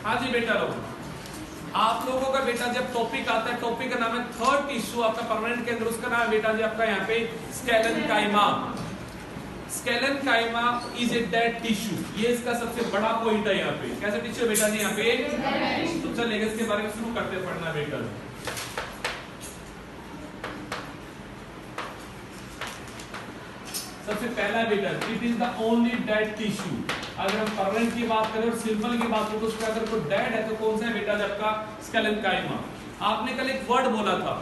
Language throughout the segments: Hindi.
हाँ जी बेटा लोग, आप लोगों का बेटा जब टॉपिक आता है, टॉपिक का नाम है थर्ड टिश्यू आपका परमानेंट के अंदर, उसका नाम है बेटा जी आपका यहाँ पे स्केलेनकाइमा। स्केलेनकाइमा इज ए डेड टिश्यू, ये इसका सबसे बड़ा पॉइंट है यहाँ पे। कैसा टिश्यू बेटा जी यहाँ पे? तो चलिए इसके बारे में शुरू करते पढ़ना बेटा। सबसे पहला बेटा, it is the only dead tissue. अगर हम परमानेंट की बात करें और सिंपल की बात करें तो उसका अगर कोई डेड है तो कौन सा है बेटा आपका? स्केलेनकाइमा। आपने कल एक वर्ड बोला था,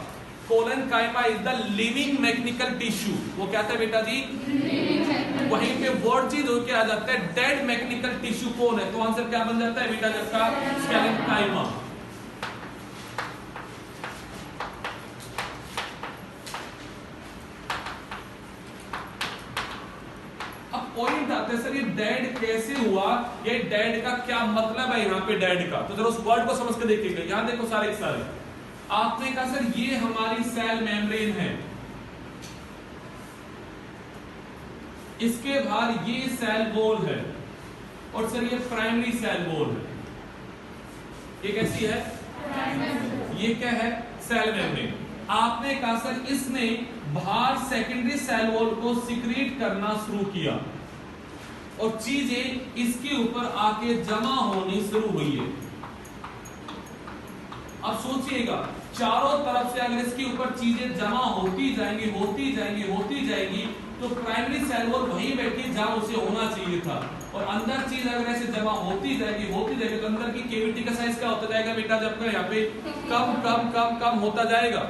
collenchyma is the living mechanical tissue. वो क्या था बेटा जी? वहीं पे वर्ड चीज होके आ जाता है डेड मैकेनिकल टिश्यू कौन है, तो आंसर क्या बन जाता है बेटा आपका? स्केलेनकाइमा। पॉइंट आते हैं सर, ये डेड कैसे हुआ, ये डेड का क्या मतलब है यहाँ पे डेड का? तो जरा उस वर्ड को समझ के देखिएगा। यहां देखो सारे के सारे, आपने कहा सर ये हमारी सेल मेम्ब्रेन है, इसके बाहर ये सेल वॉल है, और सर ये प्राइमरी सेल वॉल है। ये कैसी है? ये क्या है? Cell membrane. आपने कहा सर इसने बाहर सेकेंडरी सेल वॉल को सिक्रीट करना शुरू किया और चीजें इसके ऊपर आके जमा होनी शुरू हुई है। अब सोचिएगा, चारों तरफ से अगर इसके ऊपर चीजें जमा होती जाएंगी होती जाएंगी होती जाएंगी, तो प्राइमरी सेल वॉल वहीं बैठी जहां उसे होना चाहिए था, और अंदर चीज अगर ऐसे जमा होती जाएगी तो अंदर की कैविटी का साइज क्या होता जाएगा बेटा? जब का यहाँ पे कम कम कम कम होता जाएगा।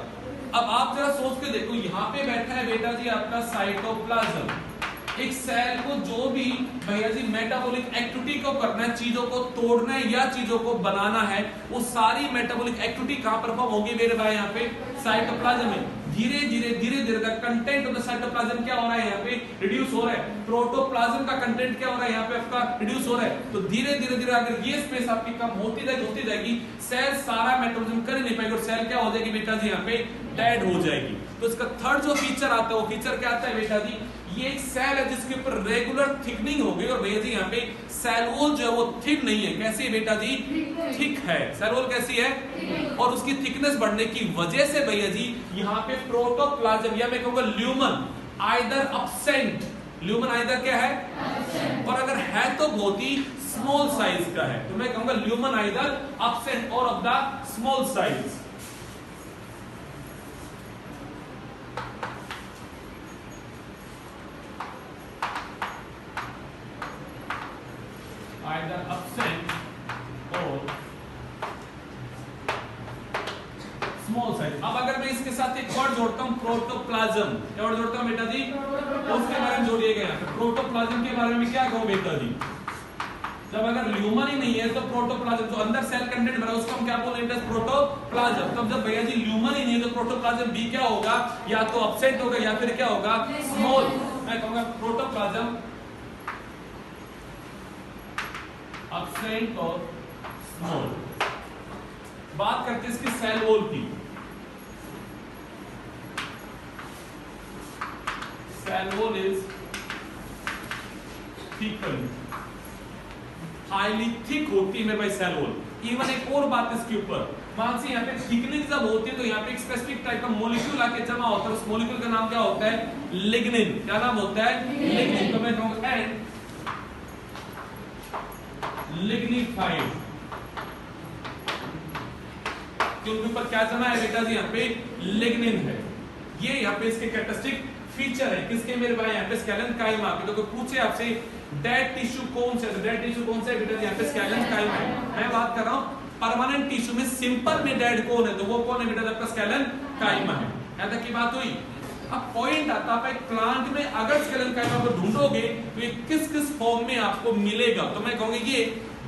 अब आप जरा सोच के देखो, यहाँ पे बैठा है बेटा जी आपका साइटोप्लाज्म। एक सेल को जो भी भैया जी मेटाबॉलिक एक्टिविटी को करना है, चीजों को तोड़ना है या चीजों को बनाना है, वो सारी मेटाबॉलिक एक्टिविटी कहां परफॉर्म होगी मेरे भाई? यहाँ पे साइटोप्लाज्म में। धीरे धीरे the content of the cytoplasm क्या हो रहा है यहाँ पे? रिड्यूस हो रहा है। प्रोटोप्लाज्म का कंटेंट क्या हो रहा है यहाँ पे आपका? रिड्यूस हो रहा है। तो धीरे धीरे अगर ये स्पेस आपकी कम होती जाएगी, सेल सारा मेटाबॉलिज्म कर ही नहीं पाएगी और सेल क्या हो जाएगी बेटा जी? यहाँ पे डेड हो जाएगी। तो इसका थर्ड जो फीचर आता है, वो फीचर क्या आता है बेटा जी? ये एक सेल है जिसके ऊपर रेगुलर थिकनिंग हो गई, और भैया जी यहाँ पे सेल वॉल जो है वो थिक नहीं है। कैसी है बेटा जी? थिक है। सेल वॉल कैसी है? और उसकी थिकनेस बढ़ने की वजह से भैया जी यहाँ पे प्रोटोप्लाज्म, या मैं कहूंगा lumen either absent. Lumen either क्या है? और अगर है तो बहुत ही स्मॉल साइज का है, तो मैं कहूंगा ल्यूमन आइदर अब्सेंट और of the small size. either absent or small size। अब अगर मैं इसके साथ एक वर्ड जोड़ता हूं प्रोटोप्लाज्म, क्या वर्ड जोड़ता हूं बेटा जी? उसके बारे में जोड़िएगा यहाँ पे। प्रोटोप्लाज्म के बारे में क्या कहूं बेटा जी? जब अगर ल्यूमन ही नहीं है तो प्रोटोप्लाज्म, जो अंदर सेल कंटेंट भरा उसको हम क्या बोलेंगे? प्रोटोप्लाज्म। तब जब भैया जी ल्यूमन ही नहीं है तो प्रोटोप्लाज्म भी क्या होगा? या तो absent होगा या फिर क्या होगा? स्मॉल। मैं कहूंगा प्रोटोप्लाज्म absent और स्मॉल। बात करते हैं इसकी सेल वॉल की। Cell wall is thicken, highly thick होती है मेरे भाई सेल वॉल। इवन एक और बात इसके ऊपर, मान से यहाँ पे थिकनिंग जब होती है तो यहाँ पे एक स्पेसिफिक टाइप का मॉलिक्यूल आके जमा होता है। उस मॉलिक्यूल का नाम क्या होता है? लिग्निन। क्या नाम होता है? लिग्निन। तो मैं कहूंगा एंड लिग्निफाइड, क्योंकि ऊपर क्या जमा है बेटा जी? यहाँ पे लिग्निन है। ये यहाँ पे इसके कैरेक्टरिस्टिक फीचर है किसके मेरे भाई? यहाँ पे स्केलेनकाइमा के। तो कोई पूछे आपसे डेड टिश्यू कौन सा है, डेड टिश्यू कौन सा है बेटा जी? यहाँ पे स्केलेनकाइमा है। मैं बात कर रहा हूँ परमानेंट टिश्यू में सिंपल में डेड कौन है, तो वो कौन है बेटा? आपका स्केलेनकाइमा है। यहां तक की बात हुई। अब पॉइंट आता है प्लांट में अगर स्केलेनकाइमा को ढूंढोगे तो ये किस किस फॉर्म में आपको मिलेगा? तो मैं कहूंगा ये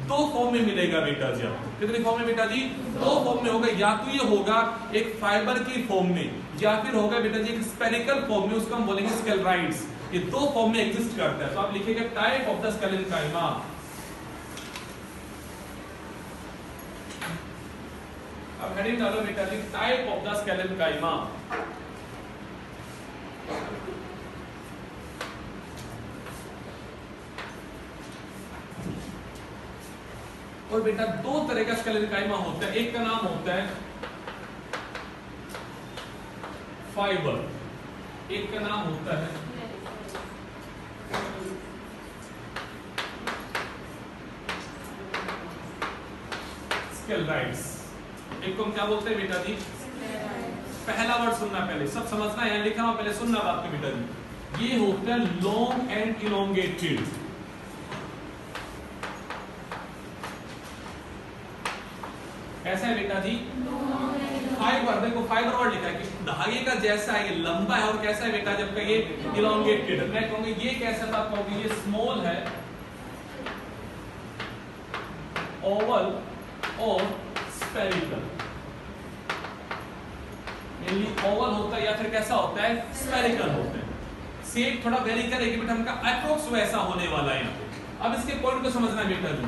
दो फॉर्म में मिलेगा बेटा जी आपको। कितने फॉर्म में बेटा जी? दो फॉर्म में होगा। या तो ये होगा एक फाइबर की फॉर्म में, या फिर होगा बेटा जी एक स्फेरिकल फॉर्म में, उसको हम बोलेंगे स्केलराइड्स। ये दो फॉर्म में एग्जिस्ट करता है। तो आप लिखिएगा टाइप ऑफ द स्केलेनकाइमा। अब हेडिंग डालो बेटा जी, टाइप ऑफ द स्केलेनकाइमा। और बेटा दो तरह का स्क्लेरोकाइमा होता है, एक का नाम होता है फाइबर, एक का नाम होता है स्क्लेराइड्स। एक को हम क्या बोलते हैं बेटा जी? पहला वर्ड सुनना, पहले सब समझना, यहां लिखा हुआ पहले सुनना बात को बेटा जी। ये होता है लॉन्ग एंड इलोंगेटेड। कैसा है बेटा जी? फाइबर, देखो फाइबर वर्ड लिखा है कि धागे का जैसा है, ये लंबा है, और कैसा है बेटा जबकि ये इलोंगेटेड है। मैं कहूंगा ये कैसा था, कहूंगी ये स्मॉल है, ओवल और स्फेरिकल। मेनली ओवल होता है या फिर कैसा होता है, स्फेरिकल होता है। शेप थोड़ा वेरी करेगी बेटा, हमका अप्रोक्स वैसा होने वाला है यहाँ पे। अब इसके पॉइंट को समझना है बेटा जी।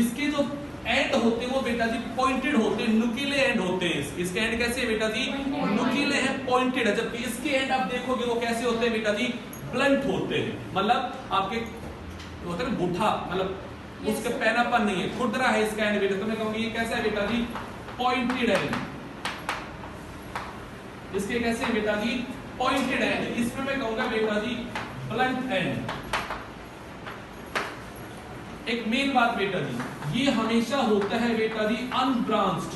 इसके जो एंड होते हैं वो बेटा जी पॉइंटेड होते हैं, नुकीले एंड होते हैं। इसके एंड कैसे है बेटा जी? नुकीले हैं, पॉइंटेड है। जबकि इसके एंड आप देखोगे वो कैसे होते हैं बेटा जी? ब्लंट होते हैं। मतलब आपके होता है ना बुठा, मतलब उसका पैनापन नहीं है, खुरदरा है इसका एंड बेटा। तो मैं कहूंगी ये कैसा है बेटा जी? Pointed and. इसके कैसे है बेटा जी? Pointed and. इसमें मैं कहूंगा बेटा जी ब्लंट एंड। एक मेन बात बेटा जी, ये हमेशा होता है बेटा जी अनब्रांच्ड।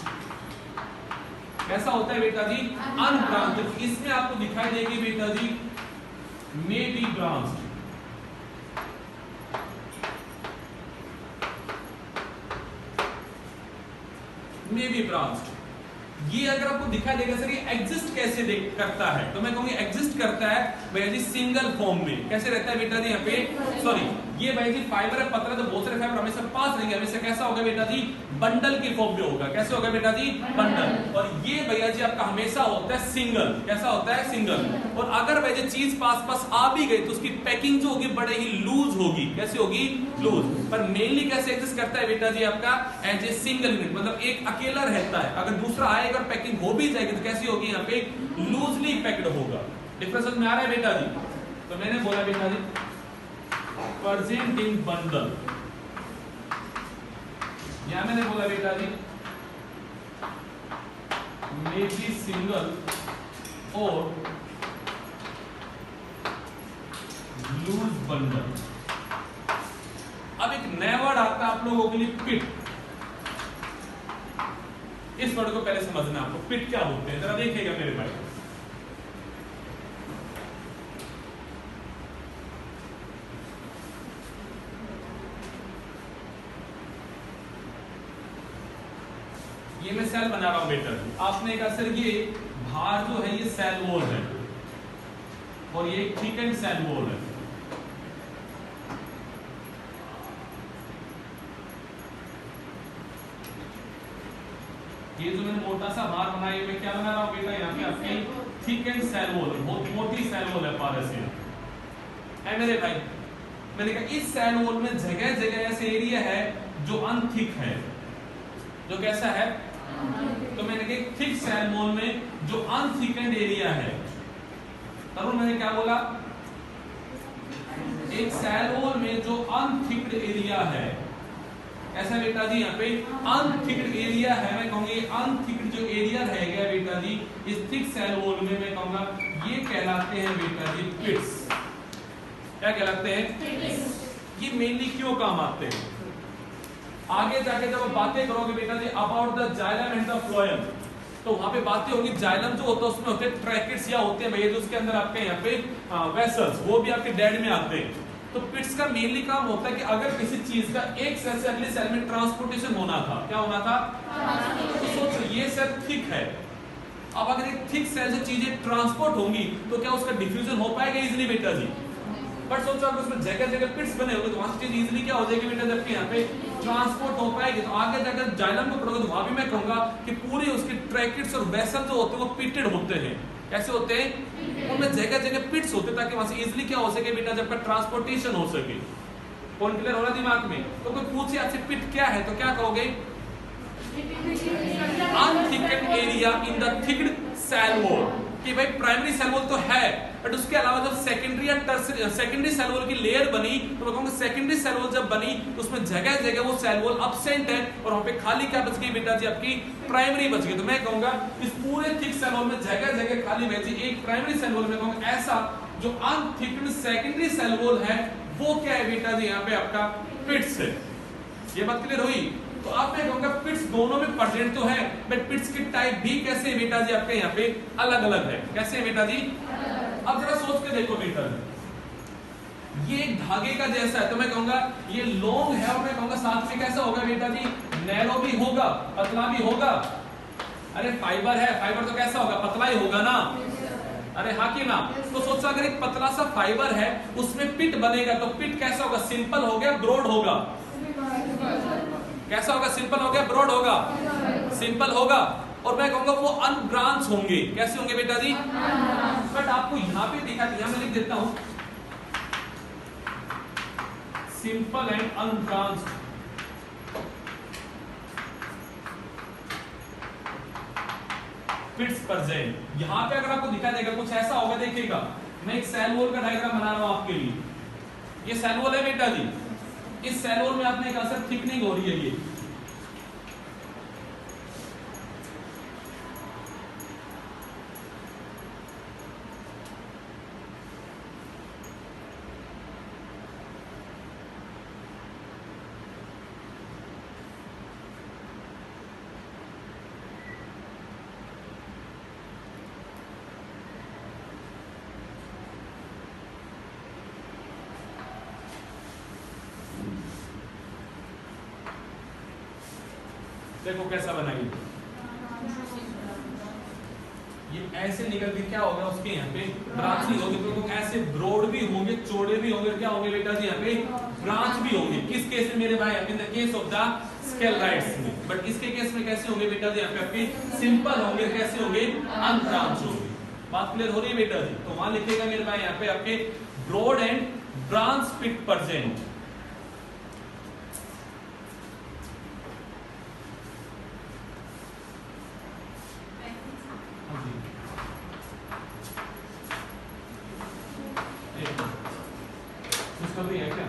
कैसा होता है बेटा जी? अनब्रांच्ड। इसमें आपको दिखाई देगी बेटा जी may be branched. May be branched. ये अगर आपको दिखाई देगा सर ये एग्जिस्ट कैसे करता है, तो मैं कहूंगी एग्जिस्ट करता है भैया जी सिंगल फॉर्म में। कैसे रहता है बेटा जी? यहाँ पे सॉरी, ये भैया जी फाइबर है, पतला, तो बहुत सारे फाइबर हमेशा पास रहेंगे, हमेशा कैसा होगा बेटा जी? बंडल की फॉर्म में होगा। कैसे होगा बेटा जी? बंडल। और ये भैया जी आपका हमेशा होता है सिंगल। कैसा होता है? सिंगल। और अगर भैया जी चीज पास पास आ भी गई तो उसकी पैकिंग जो होगी बड़े ही लूज होगी। कैसी होगी? लूज। पर मेनली कैसे एग्जिस्ट करता है बेटा जी आपका? एज ए सिंगल यूनिट, मतलब एक अकेला रहता है। अगर दूसरा आएगा और पैकिंग हो भी जाएगी तो कैसी होगी? यहाँ पे लूजली पैक्ड होगा। डिफरेंस में आ रहा है बेटा जी? तो मैंने बोला बेटा जी प्रेजेंट इन बंडल, या मैंने बोला बेटा जी मे बी सिंगल और लूज बंडल। अब एक नया वर्ड आता है आप लोगों के लिए, पिट। इस वर्ड को पहले समझना आपको, पिट क्या होते हैं जरा देखिएगा मेरे भाई। ये मैं सेल बना रहा हूं बेटा, आपने कहा सर ये बाहर जो है ये सेल वॉल है और ये थिक एंड सेल वॉल है। ये जो मैंने मोटा सा बार बनाया है, मैं क्या बना रहा हूं बेटा? यहाँ पे आपकी थिक एंड सेल वॉल, बहुत मोटी सेल वॉल है पारस है मेरे भाई। मैंने कहा इस सेल वॉल में जगह जगह ऐसे एरिया है जो अनथिक है, जो कैसा है? तो मैंने कहा थिक सेल वॉल में जो अनथिकन्ड एरिया है, तब मैंने क्या बोला? एक सेल वॉल में जो अनथिक्ड एरिया है, ऐसा बेटा जी यहाँ पे अनथिक्ड एरिया है। मैं कहूंगी अनथिक्ड जो एरिया रह गया बेटा जी इस थिक सेल वॉल में, मैं कहूंगा ये कहलाते हैं बेटा जी पिट्स। क्या कहलाते हैं? ये मेनली क्यों काम आते हैं? आगे जाके जब आप बातें करोगे बेटा जी about the xylem and the phloem, तो वहां पे बातें होंगी। जाइलम जो होता है उसमें होते हैं ट्रैकेट्स या होते हैं भैया जो उसके अंदर आपके यहाँ पे वेसल्स, वो भी आपके डेड में आते हैं। तो पिट्स का मेनली काम होता है कि अगर किसी चीज का एक सेल से अगले सेल में ट्रांसपोर्टेशन होना था, क्या होना था? तो सोचो ये सेल थिक है, अब अगर एक थिक सेल से चीजें ट्रांसपोर्ट होंगी तो क्या उसका डिफ्यूजन हो पाएगा इजीली बेटा जी? बट सोचो अगर उसमें जगह जगह पिट्स बने होंगे तो वहां से चीज इजीली क्या हो जाएगी बेटा? जबकि यहाँ पे ट्रांसपोर्ट हो पाएगी। तो आगे जाकर जाइलम को पढ़ोगे तो वहां भी मैं कहूंगा कि पूरे उसके ट्रैकेट्स और वेसल जो होते हैं वो पिटेड होते हैं। कैसे होते हैं? उनमें जगह जगह पिट्स होते ताकि वहां से इजीली क्या हो सके बेटा? जब ट्रांसपोर्टेशन हो सके। पॉइंट क्लियर हो रहा दिमाग में? तो कोई पूछे आपसे पिट क्या है तो क्या कहोगे? Unthickened area in the thickened cell wall. कि भाई प्राइमरी सेल वॉल तो है बट उसके अलावा जब सेकेंडरी या सेकेंडरी सेल वॉल की लेयर बनी तो मैं कहूंगा सेकेंडरी सेल वॉल जब बनी तो उसमें जगह जगह वो सेल वॉल अब्सेंट है और वहां पे खाली क्या बच गई बेटा जी, आपकी प्राइमरी बच गई। तो मैं कहूंगा इस पूरे थिक सेल वॉल में जगह जगह खाली बची एक प्राइमरी सेल वॉल में कहूंगा ऐसा जो अनथिकन्ड सेकेंडरी सेल वॉल है वो क्या है बेटा जी, यहाँ पे आपका पिट्स है। ये बात क्लियर हुई। तो आप मैं कहूंगा पिट्स दोनों में प्रेजेंट तो है बट पिट्स की टाइप भी कैसे है बेटा जी, आपके यहाँ पे अलग अलग है। कैसे है बेटा जी? अब जरा सोच के देखो बेटा जी, ये एक धागे का जैसा है तो मैं कहूंगा ये लॉन्ग है और मैं कहूंगा साथ में कैसा होगा बेटा जी, नैरो भी होगा पतला भी होगा। अरे फाइबर है, फाइबर तो कैसा होगा, पतला ही होगा ना। अरे हाँ कि ना। तो सोचो अगर एक पतला सा फाइबर है उसमें पिट बनेगा तो पिट कैसा होगा, सिंपल हो गया ब्रॉड होगा। कैसा होगा, सिंपल हो गया ब्रॉड होगा, सिंपल होगा। और मैं कहूंगा वो अनब्रांच होंगे। कैसे होंगे बेटा जी? बट आपको यहां पे दिखा दिया, मैं लिख देता हूं simple and unbranch. Pits present. यहां पे अगर आपको दिखा देगा कुछ ऐसा होगा, देखिएगा मैं एक सेल वॉल का डायग्राम बना रहा हूं आपके लिए। ये सेल वॉल है बेटा जी, इस सेल वॉल में आपने कहा सर थिकनिंग हो रही है ये। देखो कैसा बनाई, ये ऐसे निकल के क्या होगा उसके यहाँ पे ब्रांच ही होगी। तो ऐसे ब्रॉड भी होंगे, चौड़े भी होंगे, क्या होंगे बेटा जी यहाँ पे ब्रांच भी होंगे। किस केस में मेरे भाई? In the case of the sclereids में। बट इसके केस में कैसे होंगे बेटा जी? यहाँ पे आपके सिंपल होंगे। कैसे होंगे? अनब्रांच होंगे। बात क्लियर हो रही है बेटा जी? तो वहां लिखेगा मेरे भाई यहाँ पे आपके broad and branch pit present. है क्या?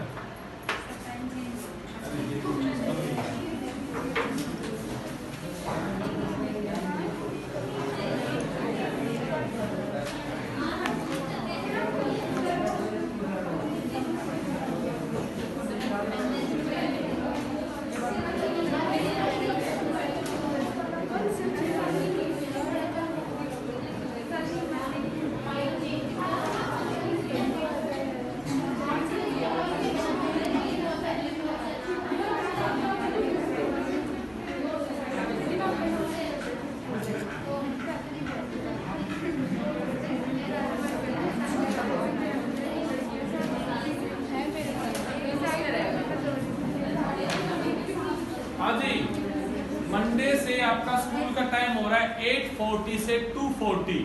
मंडे से आपका स्कूल का टाइम हो रहा है 8:40 से 2:40।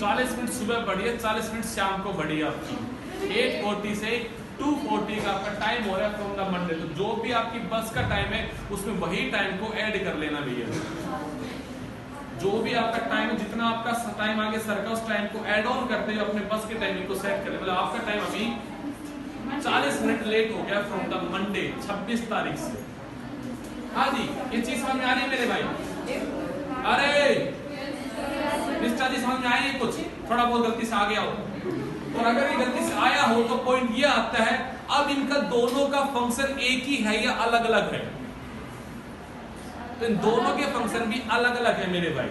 40 मिनट सुबह बढ़िए, 40 मिनट शाम को बढ़िए आपकी। 8:40 से 2:40 का आपका टाइम हो रहा है फ्रॉम द मंडे। तो जो भी आपकी बस का टाइम है उसमें वही टाइम को ऐड कर लेना भैया। जो भी आपका टाइम है, जितना आपका टाइम आगे सर का, उस टाइम को ऐड ऑन करते हुए अपने बस के टाइमिंग को सेट करें। मतलब आपका टाइम अभी 40 मिनट लेट हो गया फ्रॉम द मंडे 26 तारीख से। हाँ जी, ये चीज समझ में आ रही है मेरे भाई? अरे निष्ठा जी समझ में आई है? कुछ थोड़ा बहुत गलती से आ गया हो और अगर ये गलती से आया हो तो पॉइंट ये आता है, अब इनका दोनों का फंक्शन एक ही है या अलग अलग है? तो इन दोनों के फंक्शन भी अलग अलग है मेरे भाई।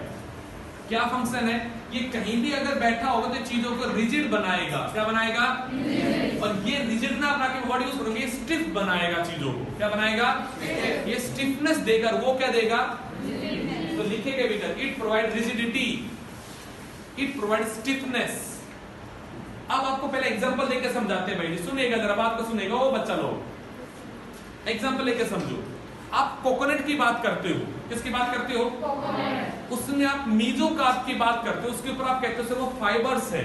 क्या फंक्शन है? ये कहीं भी अगर बैठा होगा तो चीजों को रिजिड बनाएगा। क्या बनाएगा? और ये रिजिड ना बना के वर्ड यूज करोगे, स्टिफ बनाएगा चीजों को। क्या बनाएगा? ये स्टिफनेस देकर वो क्या देगा? तो लिखेंगे बेटा, it provide rigidity, it provide stiffness. अब आपको पहले एग्जांपल देकर समझाते हैं भाई, सुनिएगा जरा, बात को सुनेगा वो बच्चा लोग। एग्जांपल लेके समझो। आप कोकोनट की बात करते हो, किसकी बात करते हो? कोकोनट। उसमें आप मीजोकार्प की बात करते हो, उसके ऊपर आप कहते हो सर वो फाइबर्स है,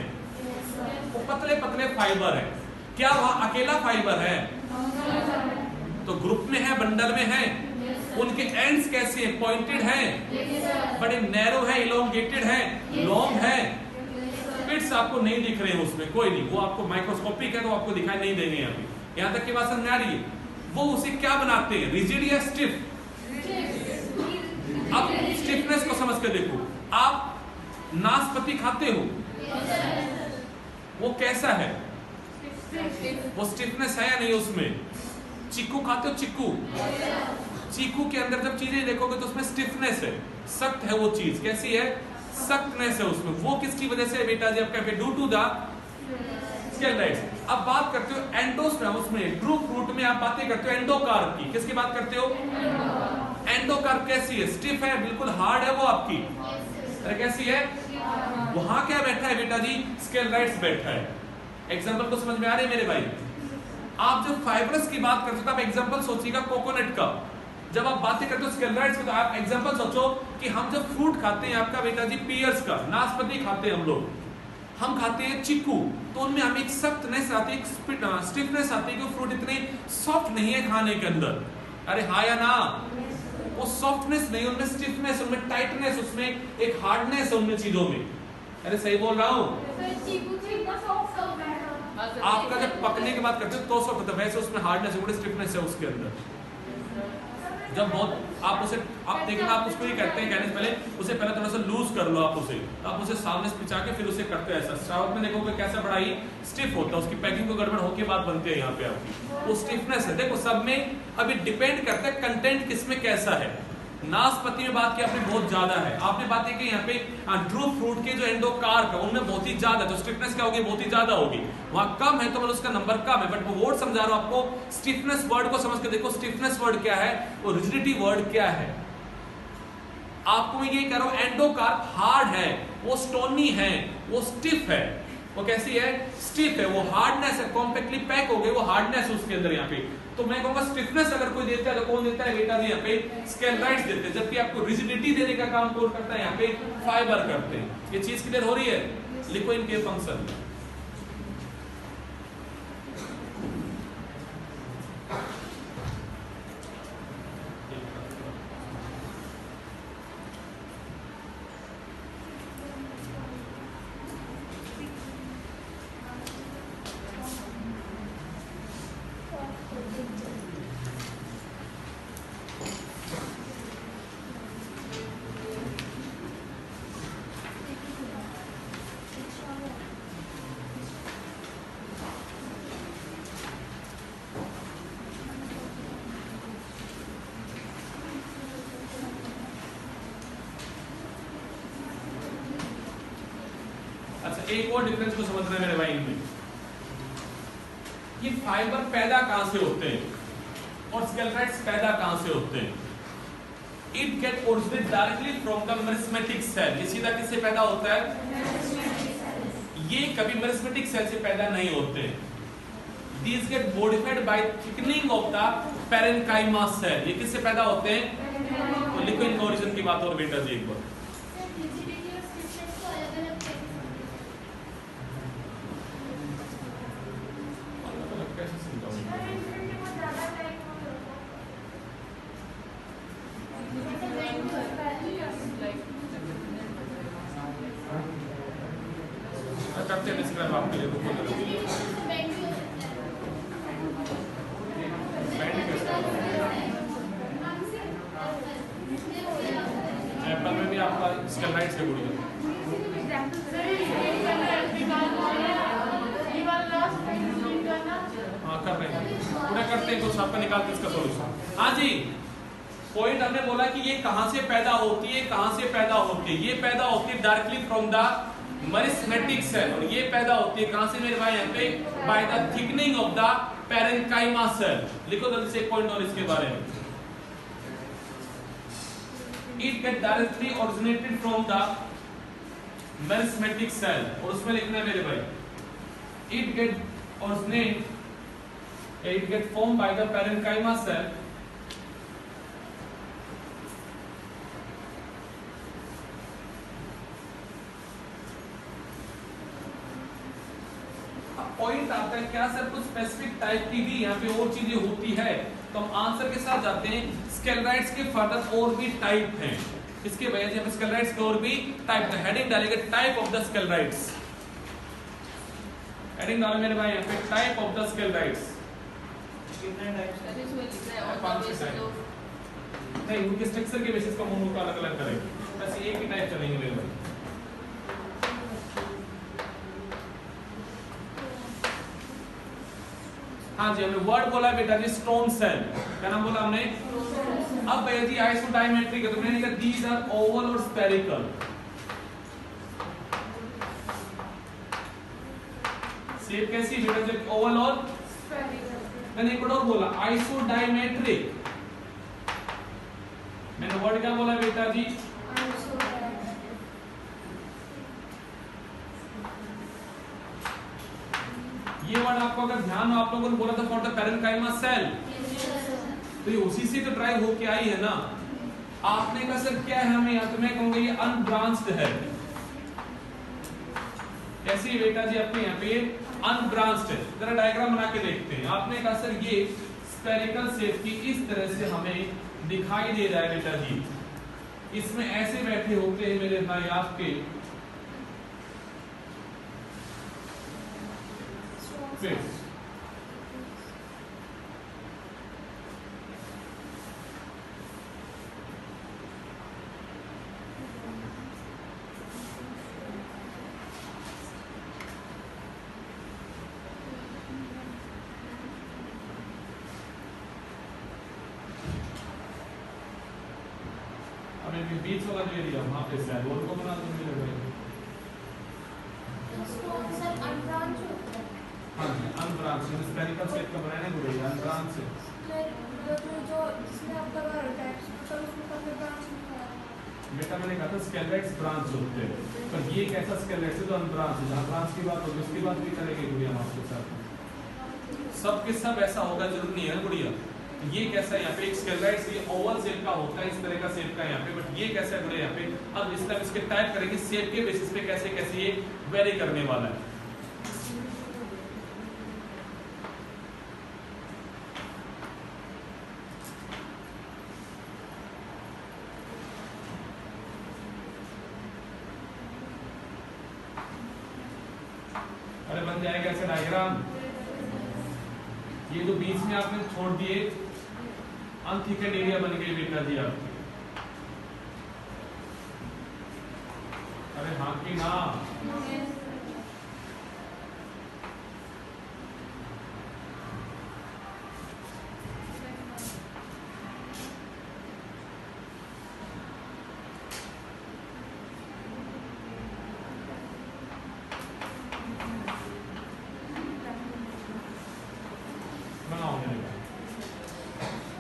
वो पतले पतले फाइबर है। क्या वहां अकेला फाइबर है? तो ग्रुप में है, बंडल में है। उनके एंड्स कैसे हैं? पॉइंटेड हैं, बड़े नैरो है, इलोंगेटेड है, लॉन्ग है। फिट्स आपको नहीं दिख रहे हैं उसमें, कोई नहीं, वो आपको माइक्रोस्कोपिक है तो आपको दिखाई नहीं देंगे अभी। यहां तक की बात समझ आ रही है? वो उसे क्या बनाते हैं, रिजिड या स्टिफ? अब स्टिफनेस को समझ कर देखो, आप नाशपाती खाते हो, वो कैसा है, वो स्टिफनेस है या नहीं उसमें? चीकू खाते हो, चीकू, चीकू के अंदर जब चीजें देखोगे तो उसमें स्टिफनेस है, सख्त है वो चीज, कैसी है, सख्तनेस है उसमें। वो किसकी वजह से बेटा जी, आपका ड्यू टू द स्केलेराइड्स। अब बात करते हो एंडोस्पर्म, उसमें ट्रू फ्रूट में आप बातें करते हो एंडोकार्प की, किसकी बात करते हो? एंडोकार्प कैसी है, स्टिफ है, बिल्कुल हार्ड है वो आपकी, अरे कैसी है? वहां क्या बैठा है बेटा जी, स्केलेराइड्स बैठा है। एग्जांपल को समझ में आ रहे हैं मेरे भाई? आप जब फाइब्रस की बात करते हो तो आप एग्जांपल सोचिएगा कोकोनट का, जब आप बातें करते हो स्केलेराइड्स की तो आप एग्जांपल सोचो कि हम जब फ्रूट खाते हैं आपका बेटा जी पियर्स का, नाशपाती खाते हैं हम लोग, हम खाते हैं चीकू, तो उनमें हमें एक सख्तनेस आती है, एक स्टिफनेस आती है कि फ्रूट इतने सॉफ्ट नहीं है खाने के अंदर, अरे हाँ या ना? वो सॉफ्टनेस नहीं, उनमें स्टिफनेस, उनमें टाइटनेस, उसमें एक हार्डनेस है उनमें चीजों में, अरे सही बोल रहा हूँ? आपका जब पकने की बात करते हो तो सॉफ्ट होता है, वैसे उसमें हार्डनेस है, स्टिफनेस है उसके अंदर। जब बहुत आप उसे, आप देखना, आप उसको ये कहते हैं, कहने से पहले उसे पहले थोड़ा सा लूज कर लो, आप उसे सामने से पिछा के फिर उसे करते हैं ऐसा। साउथ में देखोगे कैसा बड़ा ही स्टिफ होता है, उसकी पैकिंग को गड़बड़ होके बात बनती है यहाँ पे आपकी, वो स्टिफनेस है। देखो सब में अभी डिपेंड करता है कंटेंट किसमें कैसा है। नाशपाती में बात की आपने बहुत ज्यादा है, आपने बात की यहाँ पे ट्रू फ्रूट के जो एंडोकार्प है उनमें बहुत ही ज्यादा, तो स्टिफनेस क्या होगी, बहुत ही ज्यादा होगी। वहां कम है तो मतलब उसका नंबर कम है, बट वो वर्ड समझा रहा हूं आपको। स्टिफनेस वर्ड को समझ के देखो, स्टिफनेस वर्ड क्या है, वो रिजिडिटी वर्ड क्या है। आपको मैं ये कह रहा हूं एंडोकार्प हार्ड है, वो स्टोनी है, वो स्टिफ है, वो कैसी है, स्टिफ है, वो हार्डनेस है, कॉम्पैक्टली पैक हो गई, वो हार्डनेस है उसके अंदर यहाँ पे। तो मैं कहूंगा स्टिफनेस अगर कोई देता है तो कौन देता है बेटा जी, यहाँ पे स्केलेराइड्स देते हैं, जबकि आपको रिजिडिटी देने का काम कौन करता है, यहाँ पे फाइबर करते हैं। ये चीज क्लियर हो रही है? लिखो इनके फंक्शन। एक और डिफरेंस को समझना है मेरे भाई इनमें, ये फाइबर पैदा कहां से होते हैं और स्केलेराइड्स पैदा कहां से होते हैं। It get originate directly from the meristematic cell, ये सीधा किससे पैदा होता है, ये कभी मेरिस्मेटिक सेल से पैदा नहीं होते। These get modified by thickening of the parenchyma cell, ये किससे पैदा होते हैं, तो लिखो इनका ओरिजिन की बात और बेटा जी एक बार। करते हैं इसके बाद आपके लिए रुको एप्पल में भी आपका स्टेरॉइड्स है गुड़िया। हाँ कर रहे हैं, पूरा करते हैं, कुछ आपका निकालते इसका सॉल्यूशन। हाँ जी, पॉइंट हमने बोला कि ये कहां से पैदा होती है, कहां से पैदा होती है, ये पैदा होती है directly from the meristematic cell, और ये पैदा होती है कहां से मेरे भाई, यहाँ पे by the thickening of the parenchyma cell. लिखो जल्दी से एक पॉइंट और इसके बारे में। It get directly originated from the meristematic cell, और उसमें लिखना है मेरे भाई, it get originate, it get form by the parenchyma cell point आता है क्या सर, कुछ स्पेसिफिक टाइप की भी यहाँ पे और चीजें होती है, तो हम आंसर के साथ जाते हैं। स्केलेराइड्स के फर्दर और भी टाइप हैं, इसके वजह से स्केलेराइड्स के और भी टाइप है, हेडिंग डालेंगे टाइप ऑफ द स्केलेराइड्स। हेडिंग डालो मेरे भाई यहाँ पे टाइप ऑफ द स्केलराइट्स। कितने टाइप्स अरे इसमें लिखना है on the 5-6 basis type. Of नहीं, उनके स्ट्रक्चर के बेसिस पर हम उनको अलग अलग करेंगे, बस एक ही टाइप चलेंगे मेरे भाई। हाँ जी, हमने वर्ड बोला बेटा जी स्टोन सेल, क्या नाम बोला हमने? अब भैया जी आइसोडायमेट्रिक है, तो मैंने कहा दीज आर ओवल और स्फेरिकल। शेप कैसी बेटा जी? ओवल और मैंने एक और बोला आइसोडायमेट्रिक। मैंने वर्ड क्या बोला बेटा जी? ये वर्ड आपको अगर ध्यान हो, आप लोगों ने बोला था फॉर द पैरेन्काइमा सेल, तो ये उसी से तो ड्राइव होके आई है ना। आपने कहा सर क्या है हमें यहाँ, तो मैं कहूंगा ये अनब्रांच्ड है। कैसी बेटा जी अपने यहाँ पे अनब्रांच्ड है। जरा डायग्राम बना के देखते हैं। आपने कहा सर ये स्फेरिकल शेप की इस तरह से हमें दिखाई दे रहा है बेटा जी, इसमें ऐसे बैठे होते हैं मेरे भाई आपके फिट्स। अब बीच वाला जो एरिया वहां पे सेल वो को बना दूंगी मेरे भाई। हाँ जी, अनब्रांच स्फेरिकल शेप का बनाना है गुरु, अनब्रांच है। जो जिसमें आप लगा रखा है तो उसमें कभी ब्रांच नहीं है। बेटा मैंने कहा था स्केलेट्स ब्रांच होते हैं, पर ये एक ऐसा स्केलेट है जो अनब्रांच है। जहाँ ब्रांच की बात होगी उसकी बात भी करेंगे गुड़िया हम आपके साथ। सब के सब ऐसा होगा जरूरी नहीं है गुड़िया। ये कैसा है यहाँ पे एक स्केलेट्स, ये ओवल शेप का होता है, इस तरह का शेप का यहाँ पे, बट ये कैसा है गुड़िया यहाँ पे। अब इस तरह इसके टाइप करेंगे शेप के बेसिस पे कैसे कैसे ये वेरी करने वाला है। अरे बन जाएगा ऐसे डायग्राम। ये जो बीच में आपने छोड़ दिए अनथिकनेड एरिया बन गई बेटा जी आपकी। अरे हाँ कि ना?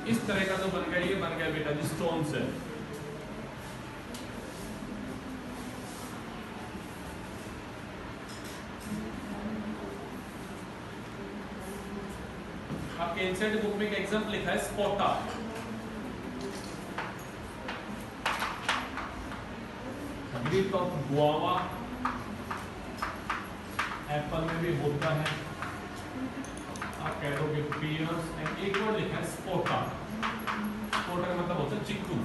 इस तरह का जो बन गया, ये बन गया बेटा जी स्टोन से। आपके एंशिएंट बुक में एक एग्जांपल लिखा है स्पोटा। ग्रीक ऑफ गुआवा, एप्पल में भी होता है, आप कह दोगे पियर्स, एंड एक और लिखा है स्पोटा। स्पोटा का मतलब होता है चिक्कू।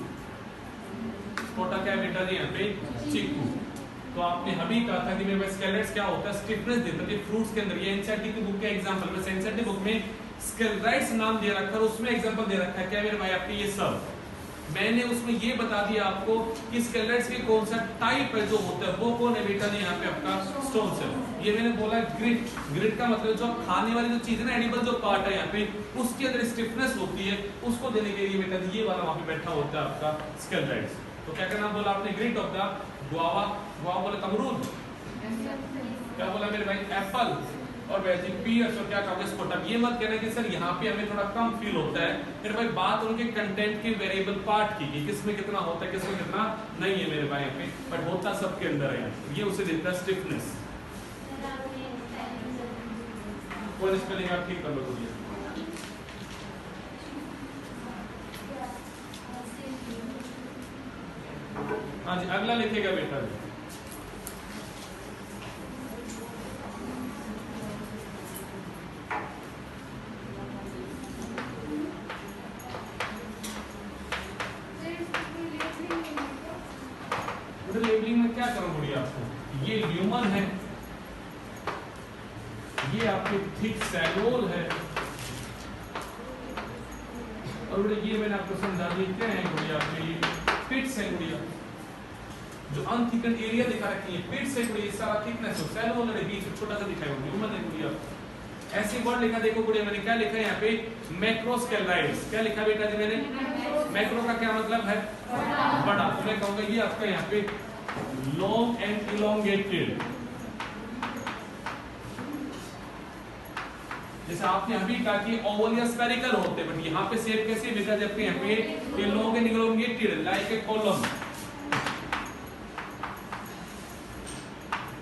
स्पोटा क्या है बेटा जी यहाँ पे? चिक्कू। तो आपने अभी कहा था कि मेरे पास स्केलेट्स क्या होता है? स्टिफनेस देता है फ्रूट्स के अंदर। ये एनसीईआरटी की बुक के एग्जांपल में, एनसीईआरटी बुक में स्केलेट्स नाम दे रखा है, उसमें एग्जांपल दे रखा है क्या मेरे भाई आपके? ये सब मैंने उसमें ये बता दिया आपको कि स्केलेट्स के कौन सा टाइप है जो होता है, वो कौन है बेटा ने यहाँ पे आपका स्टोन सेल। ये मैंने बोला ग्रिट। ग्रिट का मतलब जो खाने वाली जो चीज है ना, एडिबल जो पार्ट है यहाँ पे, उसके अंदर स्टिफनेस होती है, उसको देने के लिए बेटा ये वाला वहाँ पे बैठा होता है आपका स्केलेट्स। तो क्या क्या नाम बोला आपने? Grit of the guava. Guava बोला अमरूद। क्या बोला मेरे भाई? एप्पल। और वैसे पियर्स और क्या कहोगे? स्पोटा। ये मत कहना कि सर यहाँ पे हमें थोड़ा कम फील होता है। मेरे भाई बात उनके कंटेंट के वेरिएबल पार्ट की, किसमें कितना होता है किसमें कितना नहीं है मेरे भाई यहाँ पे, बट होता सबके अंदर है। ये उसे देता है स्टिफनेस। कोई स्पेलिंग आप ठीक कर लो तो। हाँ जी, अगला लिखेगा बेटा जी। लेबलिंग में क्या करूं गुड़िया आपको? ये ल्यूमन है, ये आपके थिक सैलोल है, और बेटा ये मैंने आपको समझा दिया क्या है गुड़िया आपके पिट्स है गुड़िया, जो अनथिकन एरिया दिखा रखी है पिट्स है गुड़िया, सारा थिकनेस हो सैलोल है, बीच छोटा सा दिखा है ह्यूमन है गुड़िया। ऐसे वर्ड लिखा देखो गुड़िया, मैंने क्या लिखा है यहाँ पे मैक्रोस्केलाइड्स, क्या लिखा बेटा जी मैंने, मैक्रो का क्या मतलब है बड़ा, तो मैं कहूंगा ये आपका यहाँ पे लॉन्ग एंड इलोंगेटेड, जैसे आपने अभी कहा कि ओवल या स्फेरिकल होते, बट यहाँ पे शेप कैसे बेटा जबकि यहाँ पे long and elongated like a column.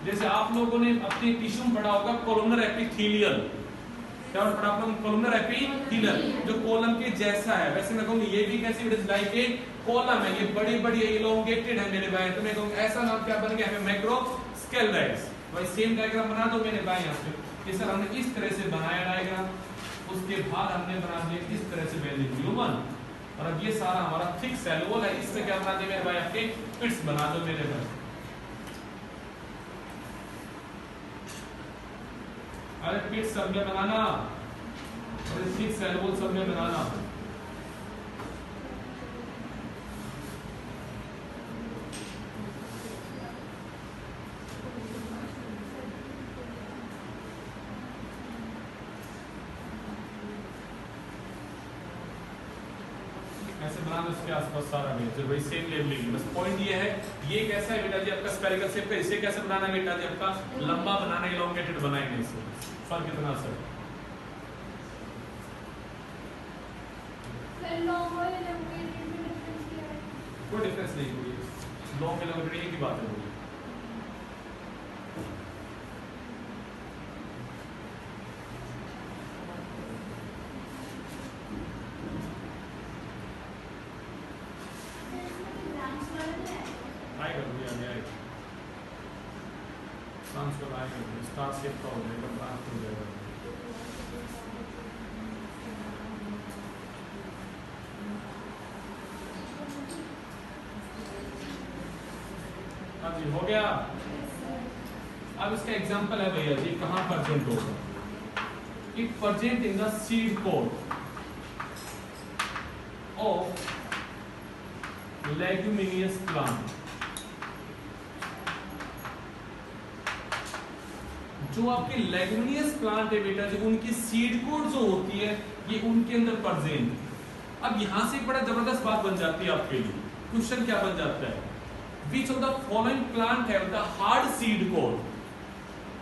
जैसे आप लोगों ने अपने टिश्यू में पढ़ा होगा कोलमनर एपिथेलियल, क्या पढ़ा आप लोग कोलमनर एपिथेलियल जो कॉलम के जैसा है, वैसे मैं कहूंगा ये भी कैसी it is like a column है, ये बड़ी बड़ी इलोंगेटेड है मेरे भाई, तो मैं कहूंगा ऐसा नाम क्या बन गया मैक्रोस्केलाइड्स। भाई सेम डायग्राम बना दो मेरे भाई यहाँ पे कि सर हमने इस तरह से बनाया डायग्राम, उसके बाद हमने बना दिया इस तरह से वैल्यू ह्यूमन, और अब ये सारा हमारा थिक सैलोल है, इसमें क्या बना दिया मेरे भाई आपके पिट्स बना दो मेरे भाई। अरे पिट्स सब में बनाना और थिक सैलोल सब में बनाना। ऐसे बना दो इसके आसपास सारा मेजर भाई सेम लेवलिंग, बस पॉइंट ये है ये कैसा है बेटा जी आपका स्फेरिकल शेप का, इसे कैसे बनाना है बेटा जी आपका लंबा बनाना, इलोंगेटेड बनाएंगे इसे, फर्क कितना सर कोई डिफरेंस नहीं हुई, लॉन्ग इलोंगेटेड एक ही बात है। स्टार शेप का हो जाएगा, ब्रांच हो जाएगा। हाँ जी हो गया। अब इसका एग्जांपल है भैया जी कहाँ प्रेजेंट होगा, it present in the seed code of leguminous plant. जो आपके लेग्यूमिनियस प्लांट है बेटा जी उनकी सीड कोड जो होती है ये उनके अंदर प्रेजेंट। अब यहां से एक बड़ा जबरदस्त बात बन जाती है आपके लिए, क्वेश्चन क्या बन जाता है, विच of the following plant have the hard seed code.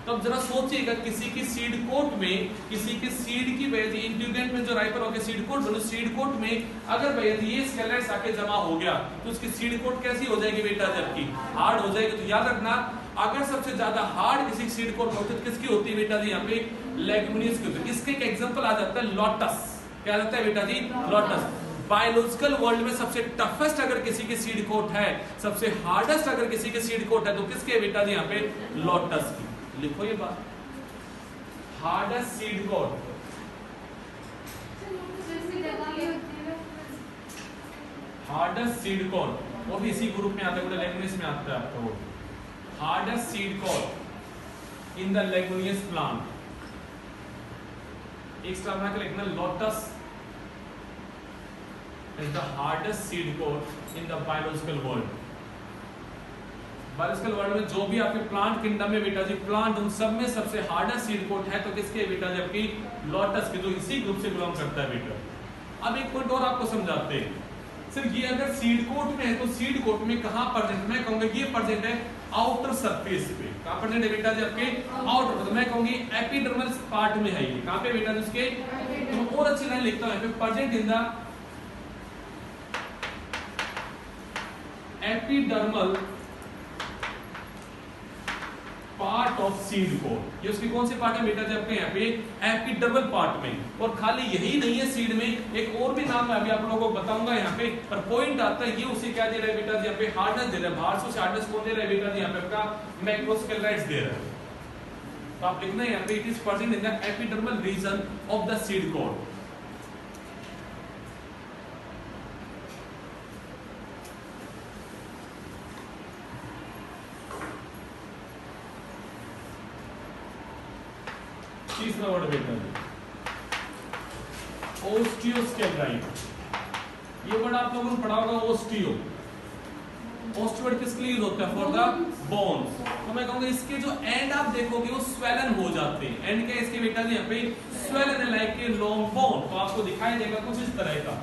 तब जरा सोचिएगा किसी की सीड कोट में, किसी के सीड की वजह इंटीग्रेंट में जो राइपर होकर सीड कोट बने, सीड कोट में अगर भैया ये स्केलेट्स आके जमा हो गया तो उसकी सीड कोट कैसी हो जाएगी बेटा, जबकि हार्ड हो जाएगी। तो याद रखना अगर सबसे ज्यादा हार्ड किसी सीड कोट होती है तो किसकी होती है बेटा जी यहाँ पे लेग्यूमिनियस की होती है। इसका एक एग्जांपल आ जाता है लोटस, क्या आ जाता है बेटा जी लोटस। बायोलॉजिकल वर्ल्ड में सबसे टफेस्ट अगर किसी की सीड कोट है, सबसे हार्डेस्ट अगर किसी की सीड कोट है तो किसके बेटा जी यहाँ पे लोटस की। लिखो ये बात, hardest seed coat, hardest seed coat वो भी इसी ग्रुप में आता है, लेग्यूमिनियस में आता है आपका वो hardest seed coat in the leguminous plant. एक स्टेप बना के लिखना lotus is the hardest seed coat in the biological world। Biological world में जो भी आपके प्लांट किंगडम में बेटा जी प्लांट उन सब में सबसे हार्डेस्ट सीड कोट है तो किसके बेटा जी आपकी लोटस के, जो इसी ग्रुप से बिलोंग करता है बेटा। अब एक पॉइंट और आपको समझाते हैं, सर ये अगर सीड कोट में है तो सीड कोट में कहां प्रेजेंट, मैं कहूंगा ये प्रेजेंट है आउटर सरफेस पे। कहां प्रेजेंट है बेटा जी आपके आउटर, तो मैं कहूंगी एपिडर्मल पार्ट में है ये। कहां पे बेटा जी उसके, तो और अच्छी लाइन लिखता हूं present in the epidermal part of seed coat. ये उसकी कौन से पार्ट है बेटा जी आपके यहाँ पे एपिडर्मल पार्ट में। और खाली यही नहीं है सीड में, एक और भी नाम मैं अभी आप लोगों को बताऊंगा यहाँ पे, पर पॉइंट आता है ये उसे क्या दे रहा है बेटा जी यहाँ पे हार्डनेस दे रहा है। बाहर से हार्डनेस कौन दे रहा है बेटा जी यहाँ पे आपका मैक्रोस्केलाइड्स दे रहा है। तो आप लिखना है यहाँ पे it is present in the epidermal region of the seed coat. तीसरा वर्ड बेटा जी ओस्टियोस्केलेराइट। ये वर्ड आप लोगों ने पढ़ा होगा ओस्टियो। ओस्टियो वर्ड किसके लिए यूज होता है? For the bones. तो मैं कहूंगा इसके जो एंड आप देखोगे वो स्वेलन हो जाते हैं। एंड क्या इसके बेटा जी यहाँ पे स्वेलन है लाइक ए लॉन्ग बोन। तो आपको दिखाई देगा कुछ इस तरह का।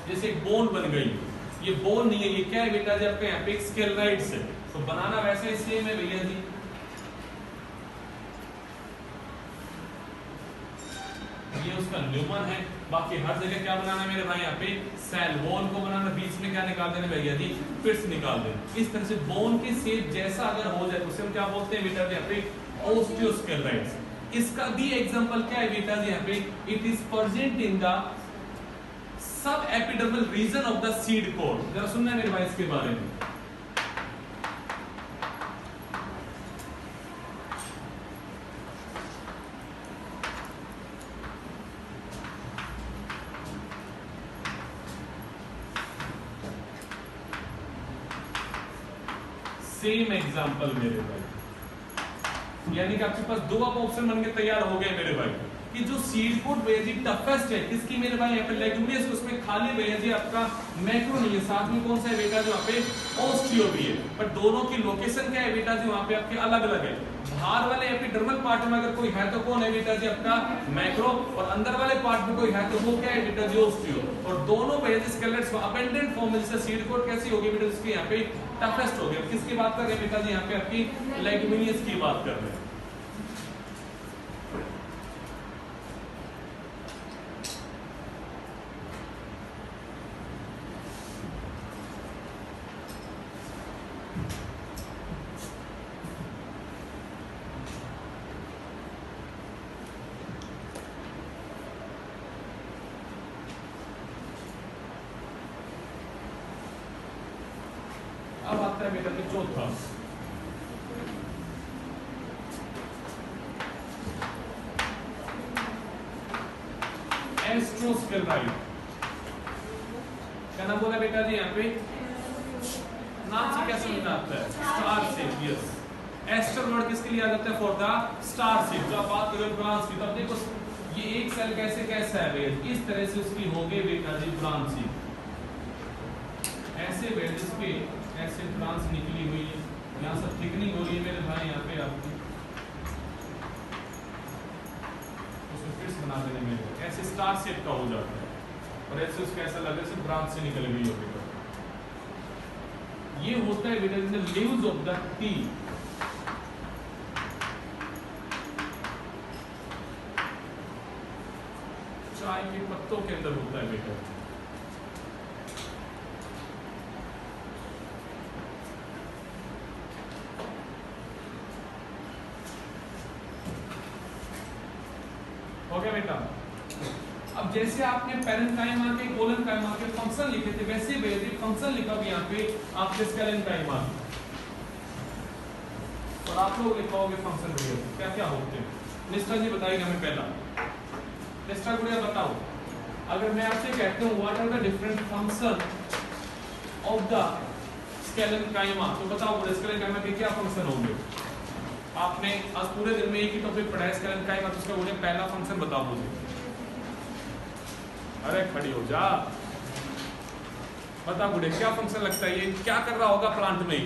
जैसे एक बोन बन गई। ये बोन नहीं है, ये क्या है बेटा जी आपके यहाँ पे स्केलेराइड्स है। तो बनाना वैसे ही सेम है भैया जी। ये उसका ल्यूमन है। बाकी हर जगह क्या बनाना है मेरे भाई यहाँ पे सेल बोन को बनाना। बीच में क्या निकाल देना भैया जी? फिट्स निकाल देना। इस तरह से बोन की शेप जैसा अगर हो जाए तो उसे हम क्या बोलते हैं बेटा जी यहाँ पे ओस्टियोस्केलेराइड्स। इसका भी एग्जांपल क्या है बेटा जी यहाँ पे? It is present in the sub epidermal region of the seed coat. जरा सुनना है मेरे भाई इसके बारे में। सेम एग्जांपल मेरे भाई, यानी कि आपके पास दो ऑप्शन बनके तैयार हो गए मेरे भाई कि जो सीड कोड भैया जी टफेस्ट है किसकी मेरे भाई यहाँ पे लेग्यूमिनस, उसमें खाली भैया जी आपका मैक्रो नहीं है, साथ में कौन सा है बेटा जो वहाँ पे ओस्टियो भी है। बट दोनों की लोकेशन क्या है बेटा जी वहाँ पे आपके अलग अलग है। बाहर वाले एपिडर्मल पार्ट में अगर कोई है तो कौन है बेटा जी आपका मैक्रो, और अंदर वाले पार्ट में कोई है तो वो क्या है बेटा जी ओस्टियो। और दोनों भैया जी स्केलेट्स अबंडेंट फॉर्म में जैसे सीड कोड कैसी होगी बेटा जिसकी यहाँ पे टफेस्ट हो गया। किसकी बात कर रहे हैं बेटा जी यहाँ पे आपकी लेग्यूमिनस की बात कर रहे हैं। अब आता है बेटा चौथा एस्ट्रोस्केलेराइड। क्या नाम बोला बेटा जी यहाँ पे? नाम से क्या समझ में आता है? Star shape. Yes, aster word किसके लिए आ जाता है? For the star shape. जब बात करें ब्रांच की तब देखो ये एक सेल कैसे कैसा है भैया, इस तरह से उसकी हो गई बेटा जी ब्रांच। ऐसे बेटा पे ऐसे ब्रांच निकली हुई है, यहाँ से थिकनिंग हो रही है मेरे भाई यहाँ पे आपकी, उसको फिट्स बना देने में ऐसे स्टार शेप का हो जाता है। और ऐसे उसका ऐसा लगे जैसे ब्रांच से निकल गई हो बेटा। ये होता है बेटा in the leaves of the T. चाय के पत्तों के अंदर होता है बेटा। हो गया बेटा। अब जैसे आपने पैरेंकाइमा के कोलनकाइमा के फंक्शन लिखे थे वैसे बेसिक फंक्शन लिखा भी यहाँ पे आपके स्केलेनकाइमा, और आप लोग लिखोगे फंक्शन भैया क्या क्या होते हैं। निष्ठा जी बताइएगा। हमें पहला निष्ठा गुड़िया बताओ, अगर मैं आपसे कहता हूँ what are the different function of the sclerenchyma, तो बताओ स्केलेनकाइमा के क्या फंक्शन होंगे। आपने आज पूरे दिन में एक ही टॉपिक पढ़ा है स्केलेनकाइमा, तो उसका बोले पहला फंक्शन बताओ मुझे। अरे खड़ी हो जा, बता बूढ़े क्या फंक्शन लगता है, ये क्या कर रहा होगा प्लांट में?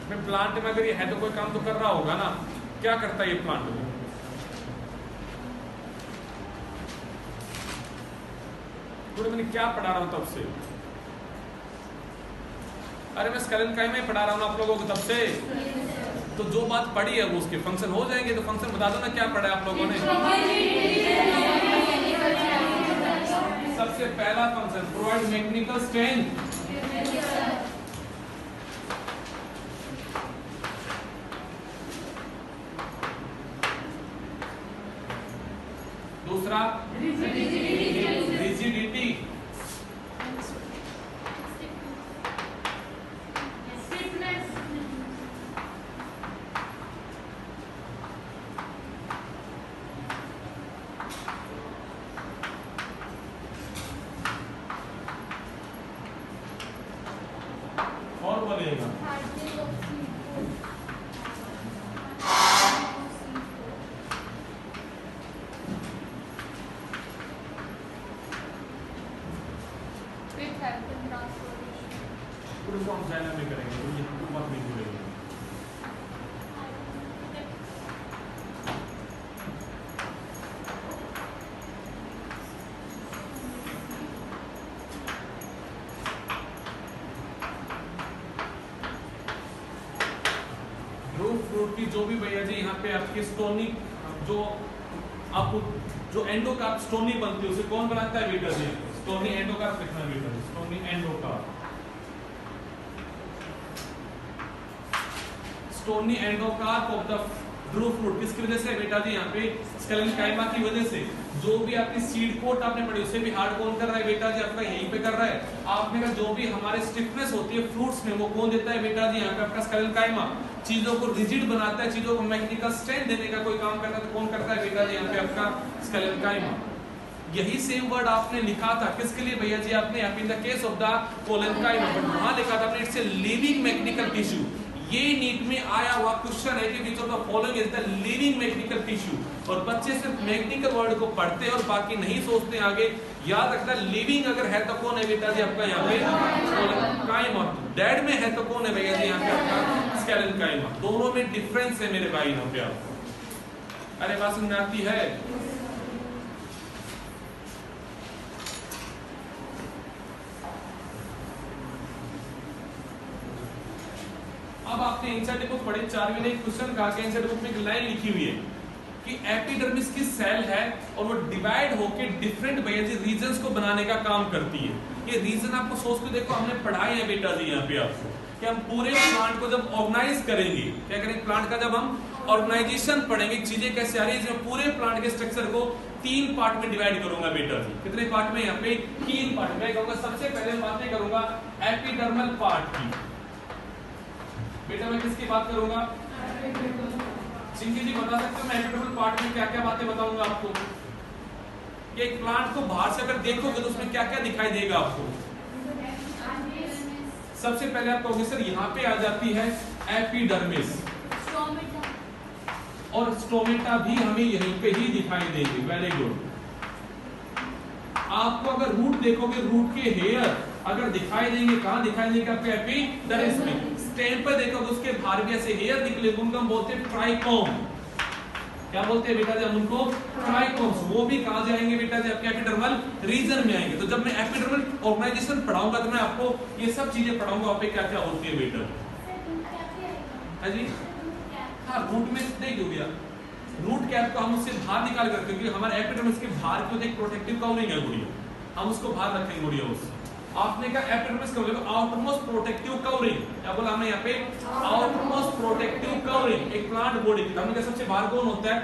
ये प्लांट में अगर ये है तो कोई काम तो कर रहा होगा ना, क्या करता है ये प्लांट में? बूढ़े मैंने क्या पढ़ा रहा हूं तब से? अरे मैं स्केलेनकाइमा में पढ़ा रहा हूं आप लोगों को तब से। तो जो बात पढ़ी है वो उसके फंक्शन हो जाएंगे। तो फंक्शन बता दो ना क्या पढ़ा है आप लोगों ने। सबसे पहला फंक्शन प्रोवाइड मैकेनिकल स्ट्रेंथ। दूसरा रिजिडिटी। रूट फ्रूट की जो भी भैया जी यहाँ पे आपकी स्टोनी जो आपको जो एंडोकार्प स्टोनी बनती है उसे कौन बनाता है बेटा जी? स्टोनी एंडोकार्प लिखना है बेटा जी, stony endocarp. Stony endocarp of the drupe fruit किसकी वजह से बेटा जी? यहाँ पे स्केलेंकाइमा की वजह से। जो भी आपकी सीड कोट आपने पढ़ी उसे भी हार्ड कौन कर रहा है बेटा जी? आपका यहीं पे कर रहा है। आपने कहा जो भी हमारे स्टिफनेस होती है फ्रूट्स में वो कौन देता है बेटा जी? यहाँ पे आपका स्केलेंकाइमा चीजों को रिजिड बनाता है, चीजों को मैकेनिकल स्ट्रेंथ देने का कोई काम करता है तो कौन करता है बेटा जी? यहाँ पे आपका स्केलेंकाइमा। यही सेम वर्ड आपने लिखा था किसके लिए भैया जी? आपने in the case of the collenchyma, but वहां लिखा था आपने it's a living mechanical tissue. ये नीट में आया हुआ क्वेश्चन है कि which of the following is the living mechanical tissue. और बच्चे सिर्फ मैकेनिकल वर्ड को पढ़ते हैं और बाकी नहीं सोचते आगे। याद रखना लिविंग अगर है तो कौन है बेटा जी? आपका यहाँ पे कोलेंकाइमा। डेड में है तो कौन है भैया जी? यहाँ पे आपका स्केलेंकाइमा। दोनों में डिफरेंस है मेरे भाई यहाँ पे आपको। अरे बात समझ आती है? अब आपने एनसीईआरटी बुक पढ़े, 4वीं ने क्वेश्चन कहा कि एनसीईआरटी बुक में एक लाइन लिखी हुई है कि एपिडर्मिस की सेल है और वो डिवाइड होके डिफरेंट भैया जी रीजन्स को बनाने का काम करती है। ये रीजन आपको सोच के देखो, हमने पढ़ाए हैं बेटा जी यहाँ पे आपको कि हम पूरे प्लांट को जब ऑर्गेनाइज करेंगे, क्या करेंगे? प्लांट का जब हम ऑर्गेनाइजेशन पढ़ेंगे, चीजें कैसे आ रही है, पूरे प्लांट के स्ट्रक्चर को 3 पार्ट में डिवाइड करूंगा बेटा जी। कितने पार्ट में? यहाँ पे 3 पार्ट में कहूंगा। सबसे पहले बातें करूंगा एपिडर्मल पार्ट की। बेटा मैं किसकी बात करूंगा? सिंकी जी बता सकते हो मैं एपिडर्मल पार्ट में क्या क्या बातें बताऊंगा आपको? एक प्लांट को बाहर से अगर देखोगे तो उसमें क्या क्या दिखाई देगा आपको? सबसे पहले आप कहोगे सर यहाँ पे आ जाती है एपिडर्मिस, और स्टोमेटा भी हमें यहीं पे ही दिखाई देगी। Very good. आपको अगर रूट देखोगे, रूट के हेयर अगर दिखाई देंगे, कहां दिखाई देंगे? आपके एपिडर्मिस में। स्टेम पर देखोगे उसके बाहर भी ऐसे हेयर निकले, उनको हम बोलते हैं ट्राइकोम। क्या बोलते हैं बेटा जी? हम उनको ट्राइकोम्स। वो भी कहां जाएंगे बेटा जी? आपके एपिडर्मल रीजन में आएंगे। तो जब मैं एपिडर्मल ऑर्गेनाइजेशन पढ़ाऊंगा तो मैं आपको ये सब चीजें पढ़ाऊंगा, वहां पे क्या क्या होती है बेटा। हाँ जी, हाँ रूट में नहीं हो गया। रूट कैप को हम उससे बाहर निकाल करके, क्योंकि हमारे एपिडर्मिस के बाहर की एक प्रोटेक्टिव कवरिंग है गुड़िया, हम उसको बाहर रखेंगे गुड़िया उससे। आपने कहा एपिडर्मिस का मतलब आउटरमोस्ट प्रोटेक्टिव कवरिंग। क्या बोला हमने यहाँ पे? Outermost protective covering. एक प्लांट बॉडी की हमने कहा सबसे बाहर कौन होता है?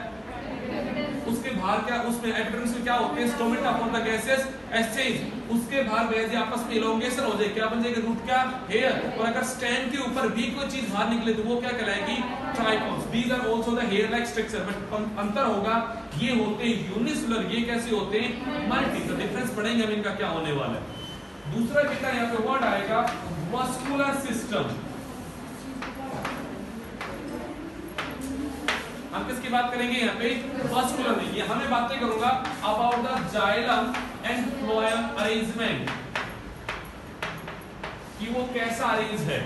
उसके बाहर क्या, उसमें एपिडर्मिस में क्या होते हैं? Stomata upon the gases exchange. उसके बाहर वैसे आपस में इलोंगेशन हो जाए, क्या बन जाएगा? रूट क्या? हेयर। और अगर स्टेम के ऊपर भी कोई चीज बाहर निकले तो वो क्या कहलाएगी? Trichomes. These are also the hair like structure, but अंतर होगा, ये होते हैं यूनिसेलुलर, ये कैसे होते हैं? मल्टी। तो डिफरेंस पढ़ेंगे हम इनका क्या होने वाला है। दूसरा बेटा यहाँ पे वर्ड आएगा मस्कुलर सिस्टम। हम किसकी बात करेंगे यहाँ पे? मस्कुलर। ये हमें बातें करूंगा about the xylem and phloem arrangement, कि वो कैसा अरेंज है।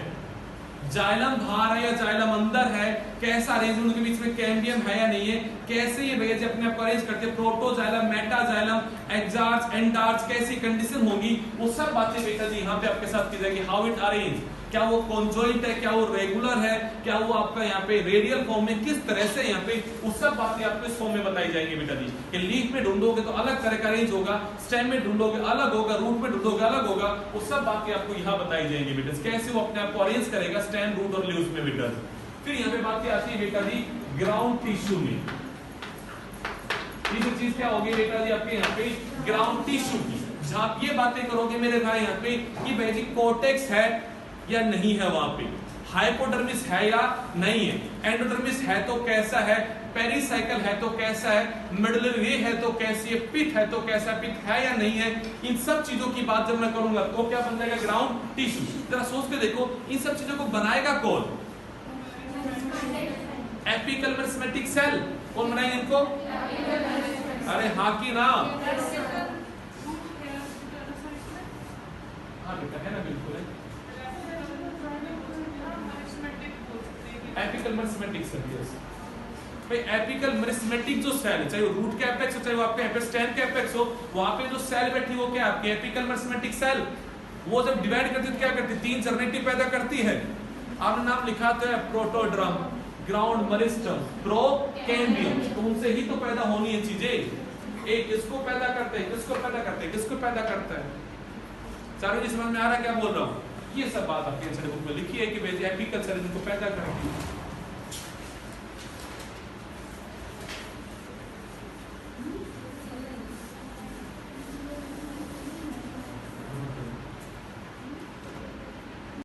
जाइलम बाहर है या जाइलम अंदर है, कैसा अरेंजमेंट उनके बीच में कैम्बियम है या नहीं है, कैसे ये भैया जी अपने आप को अरेंज करते हैं, प्रोटोजाइलम, मेटाजाइलम, एक्सार्च, एंडार्च, कैसी कंडीशन होगी, वो सब बातें बेटा जी यहाँ पे आपके साथ की जाएगी। हाउ इट अरेंज, क्या वो कॉन्जॉइंट है, क्या वो रेगुलर है, क्या वो आपका यहाँ पे रेडियल फॉर्म में, किस तरह से यहाँ पे, वो सब बातें आपको इस फॉर्म में बताई जाएंगी बेटा जी। कि लीफ में ढूंढोगे तो अलग तरह का अरेंज होगा, स्टेम में ढूंढोगे अलग होगा, रूट में ढूंढोगे अलग होगा, वो सब बातें आपको यहाँ बताई जाएंगी बेटा, कैसे वो अपने आप को अरेंज करेगा स्टेम, रूट और लीव्स में बेटा जी। फिर यहाँ पे बातें आती है बेटा जी ग्राउंड टिश्यू में। तीसरी चीज क्या होगी बेटा जी आपके यहाँ पे? ग्राउंड टिश्यू की। जहां आप ये बातें करोगे मेरे भाई यहाँ पे कि भाई जी कोर्टेक्स है या नहीं है, वहां पे हाइपोडर्मिस है या नहीं है, एंडोडर्मिस है तो कैसा है, पेरिसाइकल है तो कैसा है, मिडलरी है तो कैसी है, पिथ है तो कैसा, पिथ है या नहीं है, इन सब चीजों की बात जब मैं करूंगा तो क्या बन जाएगा? Ground tissue. जरा सोच के देखो, इन सब चीजों को बनाएगा कौन? Apical meristematic cell. कौन बनाएंगे इनको? अरे हाँ की ना? हाँ बेटा है ना, बिल्कुल है। एपिकल मेरिस्टेमेटिक सेल, यस भाई। एपिकल मेरिस्टेमेटिक जो सेल है, चाहे वो रूट के एपेक्स हो, चाहे वो आपके स्टेम के एपेक्स हो, वहां पे जो सेल बैठी वो क्या आपकी एपिकल मेरिस्टेमेटिक सेल। वो जब डिवाइड करती है तो क्या करती है? 3 जर्नेटिव पैदा करती है। आपने नाम लिखा तो है प्रोटोड्रम, ग्राउंड मरिस्टम प्रोकैम्बियम, तो उनसे ही तो पैदा होनी है चीजें। एक किसको पैदा करते हैं, किसको पैदा करते हैं, किसको पैदा करते हैं। सारों जी समझ में आ रहा है क्या बोल रहा हूँ? ये सब बात आपके आंसर बुक में लिखी है कि एपिकल सेल इनको पैदा करती है।